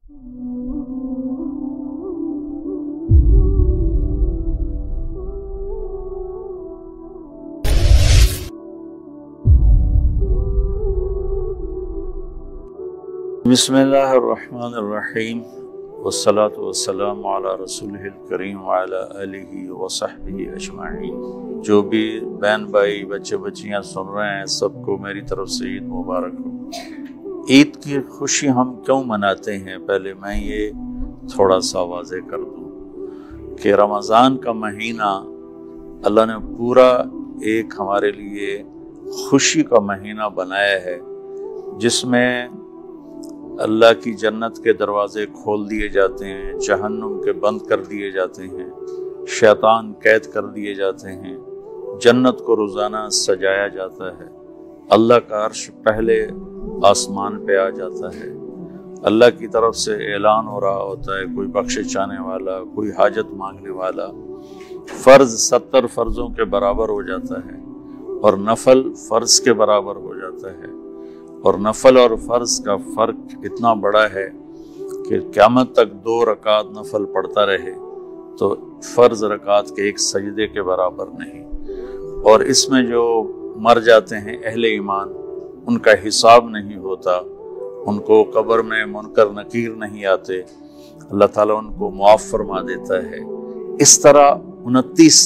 بسم اللہ الرحمن الرحیم والصلاة والسلام علی رسولہ الکریم وعلی آلہ وصحبہ اجمعین۔ جو بھی بہن بھائی بچے بچیاں سن رہے ہیں سب کو میری طرف سے عید مبارک ہو۔ عید کی خوشی ہم کیوں مناتے ہیں، پہلے میں یہ تھوڑا سا واضح کر دوں کہ رمضان کا مہینہ اللہ نے پورا ایک ہمارے لیے خوشی کا مہینہ بنایا ہے، جس میں اللہ کی جنت کے دروازے کھول دیے جاتے ہیں، جہنم کے بند کر دیے جاتے ہیں، شیطان قید کر دیے جاتے ہیں، جنت کو روزانہ سجایا جاتا ہے، اللہ کا عرش پہلے آسمان پہ آ جاتا ہے، اللہ کی طرف سے اعلان ہو رہا ہوتا ہے، کوئی بخشش چاہنے والا، کوئی حاجت مانگنے والا، فرض 70 فرضوں کے برابر ہو جاتا ہے اور نفل فرض کے برابر ہو جاتا ہے، اور نفل اور فرض کا فرق اتنا بڑا ہے کہ قیامت تک 2 رکعت نفل پڑھتا رہے تو فرض رکعت کے ایک سجدے کے برابر نہیں، اور اس میں جو مر جاتے ہیں اہل ایمان ان کا حساب نہیں ہوتا، ان کو قبر میں منکر نکیر نہیں آتے، اللہ تعالیٰ ان کو معاف فرما دیتا ہے۔ اس طرح 29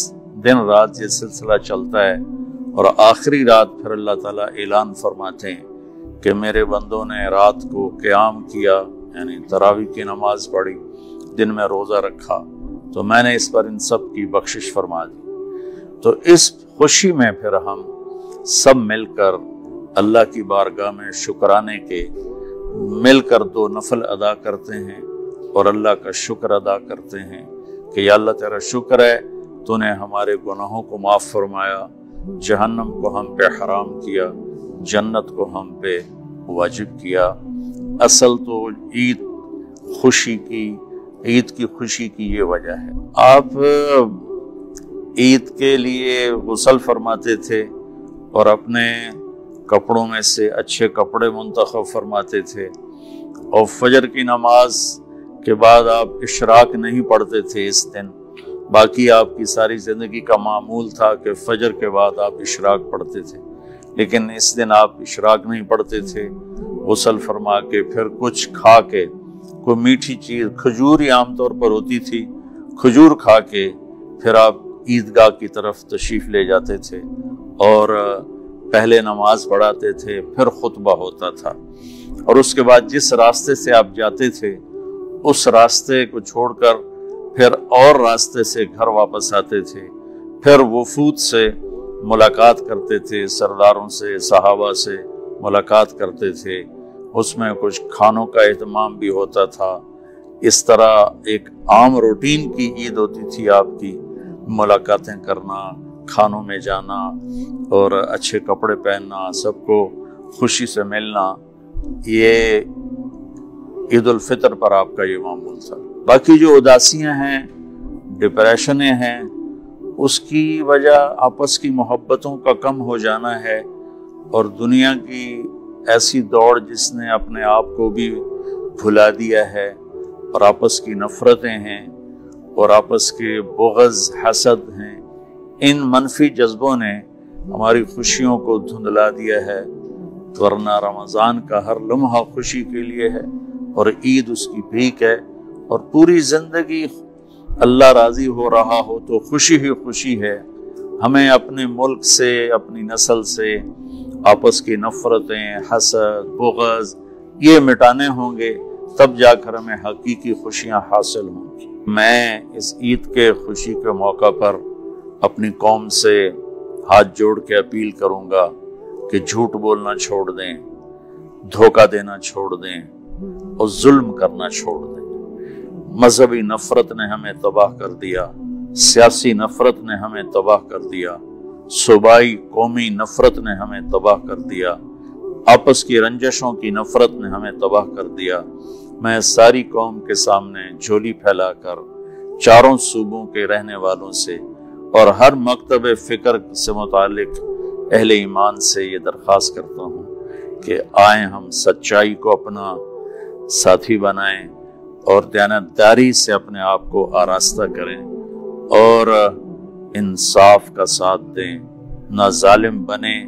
دن رات یہ سلسلہ چلتا ہے، اور آخری رات پھر اللہ تعالیٰ اعلان فرماتے ہیں کہ میرے بندوں نے رات کو قیام کیا، یعنی تراویح کی نماز پڑھی، دن میں روزہ رکھا، تو میں نے اس پر ان سب کی بخشش فرما دی۔ تو اس خوشی میں پھر ہم سب مل کر اللہ کی بارگاہ میں شکرانے کے مل کر 2 نفل ادا کرتے ہیں اور اللہ کا شکر ادا کرتے ہیں کہ یا اللہ تیرا شکر ہے، تو نے ہمارے گناہوں کو معاف فرمایا، جہنم کو ہم پہ حرام کیا، جنت کو ہم پہ واجب کیا۔ اصل تو عید کی خوشی کی یہ وجہ ہے۔ آپ عید کے لیے غسل فرماتے تھے اور اپنے کپڑوں میں سے اچھے کپڑے منتخب فرماتے تھے، اور فجر کی نماز کے بعد آپ اشراق نہیں پڑھتے تھے اس دن، باقی آپ کی ساری زندگی کا معمول تھا کہ فجر کے بعد آپ اشراق پڑھتے تھے، لیکن اس دن آپ اشراق نہیں پڑھتے تھے، غسل فرما کے پھر کچھ کھا کے، کوئی میٹھی چیز، کھجور ہی عام طور پر ہوتی تھی، کھجور کھا کے پھر آپ عیدگاہ کی طرف تشریف لے جاتے تھے، اور پہلے نماز پڑھاتے تھے، پھر خطبہ ہوتا تھا، اور اس کے بعد جس راستے سے آپ جاتے تھے اس راستے کو چھوڑ کر پھر اور راستے سے گھر واپس آتے تھے، پھر وفود سے ملاقات کرتے تھے، سرداروں سے، صحابہ سے ملاقات کرتے تھے، اس میں کچھ کھانوں کا اہتمام بھی ہوتا تھا۔ اس طرح ایک عام روٹین کی عید ہوتی تھی آپ کی، ملاقاتیں کرنا، کھانوں میں جانا اور اچھے کپڑے پہننا، سب کو خوشی سے ملنا، یہ عید الفطر پر آپ کا یہ معمول تھا۔ باقی جو اداسیاں ہیں، ڈپریشنیں ہیں، اس کی وجہ آپس کی محبتوں کا کم ہو جانا ہے، اور دنیا کی ایسی دوڑ جس نے اپنے آپ کو بھی بھلا دیا ہے، اور آپس کی نفرتیں ہیں اور آپس کے بغض، حسد ہیں، ان منفی جذبوں نے ہماری خوشیوں کو دھندلا دیا ہے، ورنہ رمضان کا ہر لمحہ خوشی کے لیے ہے، اور عید اس کی بھیک ہے، اور پوری زندگی اللہ راضی ہو رہا ہو تو خوشی ہی خوشی ہے۔ ہمیں اپنے ملک سے، اپنی نسل سے آپس کی نفرتیں، حسد، بغض یہ مٹانے ہوں گے، تب جا کر ہمیں حقیقی خوشیاں حاصل ہوں گی۔ میں اس عید کے خوشی کے موقع پر اپنی قوم سے ہاتھ جوڑ کے اپیل کروں گا کہ جھوٹ بولنا چھوڑ دیں، دھوکہ دینا چھوڑ دیں، اور ظلم کرنا چھوڑ دیں۔ مذہبی نفرت نے ہمیں تباہ کر دیا، سیاسی نفرت نے ہمیں تباہ کر دیا، صوبائی قومی نفرت نے ہمیں تباہ کر دیا، آپس کی رنجشوں کی نفرت نے ہمیں تباہ کر دیا۔ میں ساری قوم کے سامنے جھولی پھیلا کر چاروں صوبوں کے رہنے والوں سے اور ہر مکتب فکر سے متعلق اہل ایمان سے یہ درخواست کرتا ہوں کہ آئیں ہم سچائی کو اپنا ساتھی بنائیں، اور دیانتداری سے اپنے آپ کو آراستہ کریں اور انصاف کا ساتھ دیں، نہ ظالم بنیں